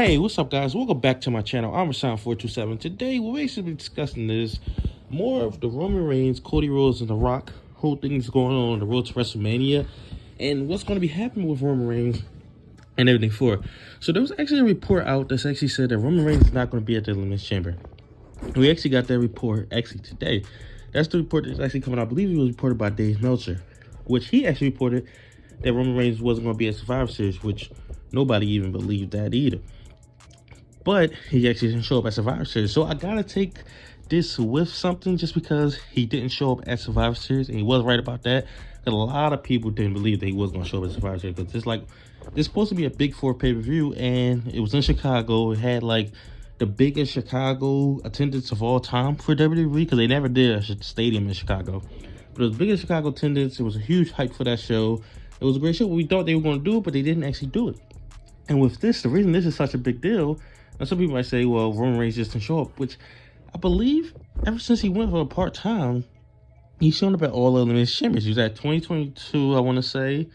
Hey, what's up, guys? Welcome back to my channel. I'm Rashawn427. Today, we're basically discussing this more of the Roman Reigns, Cody Rhodes, and The Rock whole things going on the road to WrestleMania, and what's going to be happening with Roman Reigns and everything for. So there was actually a report out that's actually said that Roman Reigns is not going to be at the Elimination Chamber. We actually got that report actually today. That's the report that's actually coming out. I believe it was reported by Dave Meltzer, which he actually reported that Roman Reigns wasn't going to be at Survivor Series, which nobody even believed that either. But he actually didn't show up at Survivor Series. So I gotta take this with something just because he didn't show up at Survivor Series, and he was right about that. A lot of people didn't believe that he was gonna show up at Survivor Series because it's like it's supposed to be a Big Four pay-per-view, and it was in Chicago. It had like the biggest Chicago attendance of all time for WWE because they never did a stadium in Chicago. But it was the biggest Chicago attendance. It was a huge hype for that show. It was a great show. We thought they were gonna do it, but they didn't actually do it. And with this, the reason this is such a big deal. Now, some people might say, well, Roman Reigns just didn't show up, which I believe ever since he went for a part-time, he's shown up at all the Elimination Chambers. He was at 2022, I want to say.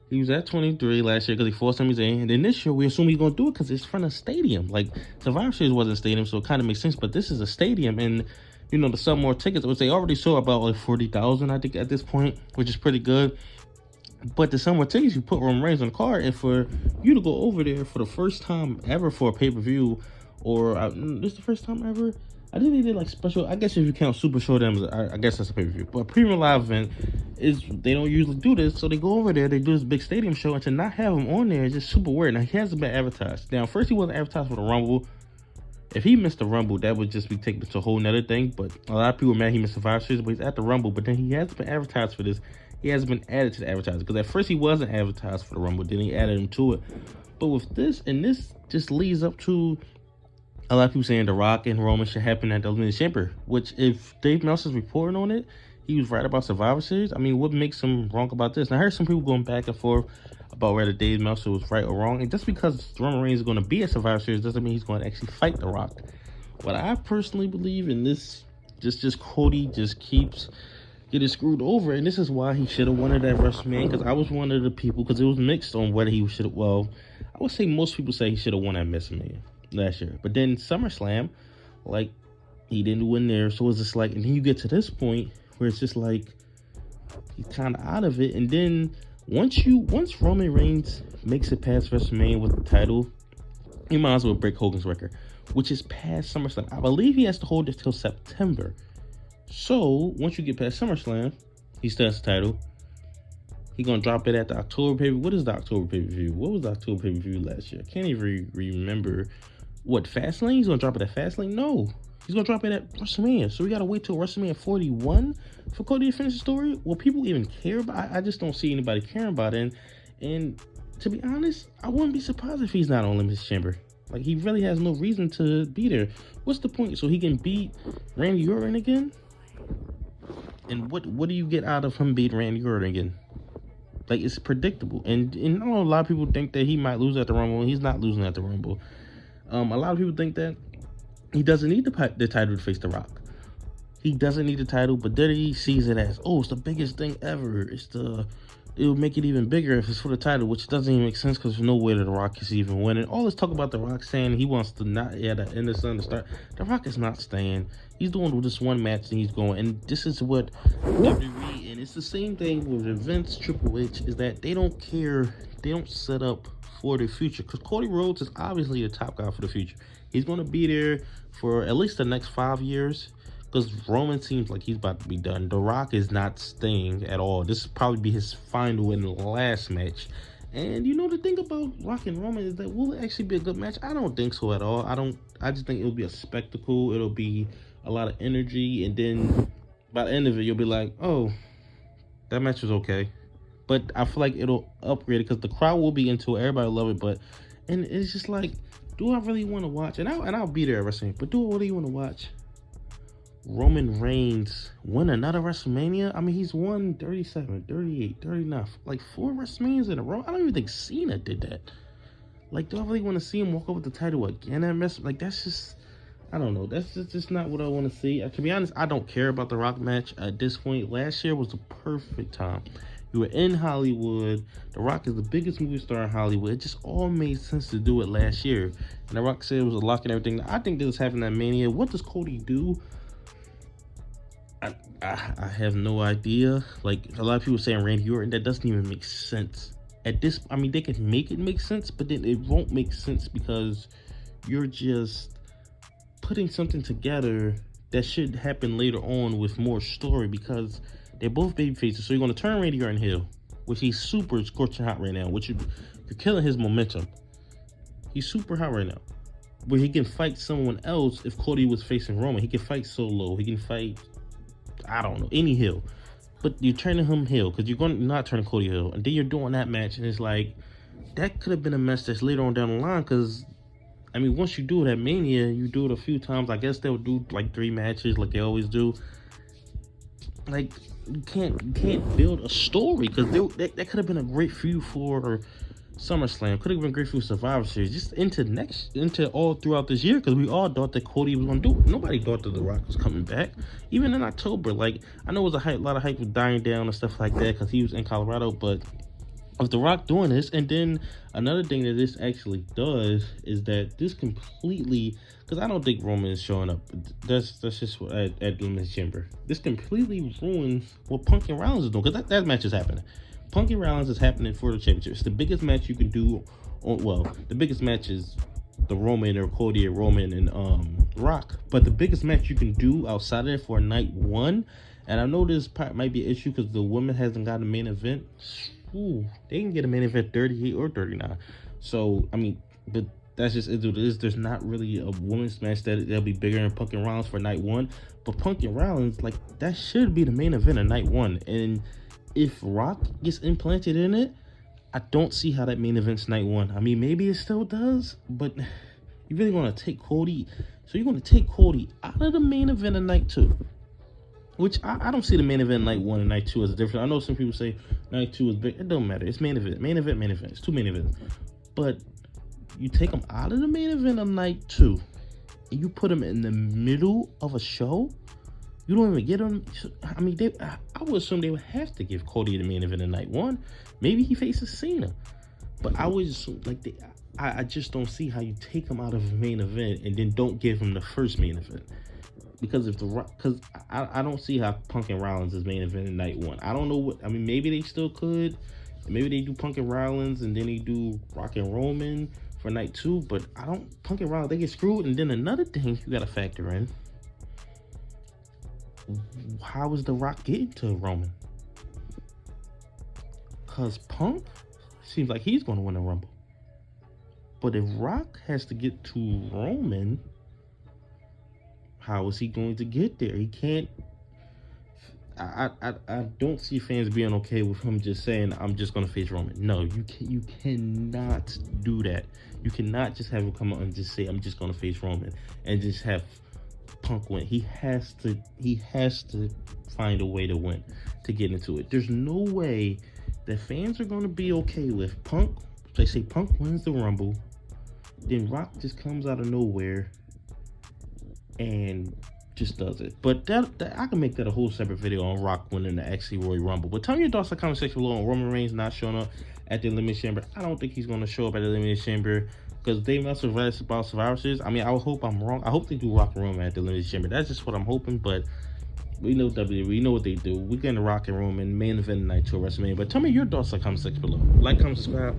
He was at 23 last year because he forced him in. And then this year, we assume he's going to do it because it's from a stadium. Like, Survivor Series wasn't a stadium, so it kind of makes sense. But this is a stadium, and, you know, to sell more tickets, which they already sold about like 40,000, I think, at this point, which is pretty good. But to sell more tickets, you put Roman Reigns on the card, and for you to go over there for the first time ever for a pay-per-view, or this is the first time ever. I think they did like special. I guess if you count Super Showdown, I guess that's a pay-per-view. But a premium live event is they don't usually do this, so they go over there, they do this big stadium show, and to not have him on there is just super weird. Now he hasn't been advertised. Now first he wasn't advertised for the Rumble. If he missed the Rumble, that would just be taken to a whole nother thing. But a lot of people are mad he missed the Survivor Series, but he's at the Rumble. But then he hasn't been advertised for this. He hasn't been added to the advertising because at first he wasn't advertised for the Rumble, then he added him to it. But with this, and this just leads up to a lot of people saying The Rock and Roman should happen at the Elimination Chamber, which if Dave Meltzer's reporting on it, he was right about Survivor Series. I mean, what makes him wrong about this? And I heard some people going back and forth about whether Dave Meltzer was right or wrong. And just because Roman Reigns is going to be at Survivor Series doesn't mean he's going to actually fight The Rock. What I personally believe in this, just Cody just keeps getting screwed over, and this is why he should have won it at WrestleMania, because I was one of the people, because it was mixed on whether he should have, well, I would say most people say he should have won at WrestleMania last year, but then SummerSlam, like, he didn't win there, so it's just like, and then you get to this point where it's just like, he's kind of out of it, and then once Roman Reigns makes it past WrestleMania with the title, he might as well break Hogan's record, which is past SummerSlam. I believe he has to hold it till September. So, once you get past SummerSlam, he still has the title. He's going to drop it at the October pay-per-view. What is the October pay-per-view? What was the October pay-per-view last year? I can't even remember. What, Fastlane? He's going to drop it at Fastlane? No. He's going to drop it at WrestleMania. So, we got to wait till WrestleMania 41 for Cody to finish the story? Will people even care about it? I just don't see anybody caring about it. And to be honest, I wouldn't be surprised if he's not on Elimination Chamber. Like, he really has no reason to be there. What's the point? So, he can beat Randy Orton again? And what do you get out of him beating Randy Orton again? Like, it's predictable. And I know a lot of people think that he might lose at the Rumble. He's not losing at the Rumble. A lot of people think that he doesn't need the title to face The Rock. He doesn't need the title, but then he sees it as, oh, it's the biggest thing ever. It'll make it even bigger if it's for the title, which doesn't even make sense because there's no way that The Rock is even winning. All this talk about The Rock saying he wants to not at the end of the sun to start. The Rock is not staying. He's doing this one match and he's going. And this is what WWE, and it's the same thing with Vince, Triple H, is that they don't care. They don't set up for the future. Because Cody Rhodes is obviously the top guy for the future. He's going to be there for at least the next 5 years. Because Roman seems like he's about to be done. The Rock is not staying at all. This will probably be his final and last match. And you know, the thing about Rock and Roman is that will it actually be a good match? I don't think so at all. I just think it'll be a spectacle. It'll be a lot of energy. And then by the end of it, you'll be like, oh, that match was okay. But I feel like it'll upgrade it because the crowd will be into it. Everybody will love it. And it's just like, do I really want to watch? And I'll be there at WrestleMania. But do I really want to watch Roman Reigns win another WrestleMania? I mean, he's won 37, 38, 39, like 4 WrestleManias in a row. I don't even think Cena did that. Like, do I really want to see him walk up with the title again at WrestleMania? Like, that's just, I don't know. That's just not what I want to see. To be honest, I don't care about the Rock match at this point. Last year was the perfect time. You were in Hollywood. The Rock is the biggest movie star in Hollywood. It just all made sense to do it last year. And The Rock said it was a lock and everything. I think this is happening at Mania. What does Cody do? I have no idea. Like, a lot of people saying Randy Orton, that doesn't even make sense. At this, I mean, they can make it make sense, but then it won't make sense because you're just putting something together that should happen later on with more story, because they're both baby faces. So you're going to turn Randy Orton heel, which he's super scorching hot right now, which you're killing his momentum. He's super hot right now. Where he can fight someone else. If Cody was facing Roman, he can fight Solo. He can fight, I don't know, any heel. But you're turning him heel because you're going to not turn Cody heel. And then you're doing that match, and it's like, that could have been a mess that's later on down the line, because I mean, once you do it at Mania, you do it a few times. I guess they'll do like 3 matches like they always do. Like, you can't build a story, because that could have been a great feud for SummerSlam. Could have been a great feud for Survivor Series. Just into all throughout this year, because we all thought that Cody was going to do it. Nobody thought that The Rock was coming back. Even in October, like, I know it was a lot of hype with dying down and stuff like that because he was in Colorado, but of The Rock doing this. And then another thing that this actually does is that this completely, because I don't think Roman is showing up. That's just at Elimination Chamber. This completely ruins what Punk and Rollins is doing, because that match is happening. Punk and Rollins is happening for the championship. It's the biggest match you can do. Well, the biggest match is the Roman or Cody or Roman and Rock. But the biggest match you can do outside of it for night 1, and I know this might be an issue because the women hasn't got a main event. Ooh, they can get a main event 38 or 39. So, I mean, but that's just it. There's not really a women's match that'll be bigger than Punk and Rollins for night 1. But Punk and Rollins, like, that should be the main event of night 1. And if Rock gets implanted in it, I don't see how that main event's night 1. I mean, maybe it still does, but you really want to take Cody. So you're going to take Cody out of the main event of night 2. Which I don't see the main event night 1 and night 2 as a difference. I know some people say night 2 is big. It don't matter. It's main event. Main event, main event. It's 2 main events. But you take them out of the main event of night 2 and you put them in the middle of a show. You don't even get them. I mean, I would assume they would have to give Cody the main event of night 1. Maybe he faces Cena. But I would assume, like, I just don't see how you take him out of the main event and then don't give him the first main event. Because I don't see how Punk and Rollins is main event in night 1. I don't know what, I mean, maybe they still could. Maybe they do Punk and Rollins and then they do Rock and Roman for night 2. But Punk and Rollins, they get screwed. And then another thing you got to factor in, how is The Rock getting to Roman? Because Punk seems like he's going to win the Rumble. But if Rock has to get to Roman, how is he going to get there? He can't. I don't see fans being okay with him just saying, I'm just going to face Roman. No, you cannot do that. You cannot just have him come out and just say, I'm just going to face Roman and just have Punk win. He has to find a way to win, to get into it. There's no way that fans are going to be okay with Punk. They say Punk wins the Rumble, then Rock just comes out of nowhere and just does it. But that I can make that a whole separate video on Rock winning the XC Royal Rumble. But tell me your thoughts in the comment section below on Roman Reigns not showing up at the Elimination Chamber. I don't think he's going to show up at the Elimination Chamber because they must have read about Survivor Series. I mean, I hope I'm wrong. I hope they do Rock and Roman at the Elimination Chamber. That's just what I'm hoping. But we know WWE. We know what they do. We're going to Rock and Roman main event night to WrestleMania. But tell me your thoughts in the comment section below. Like, comment, subscribe.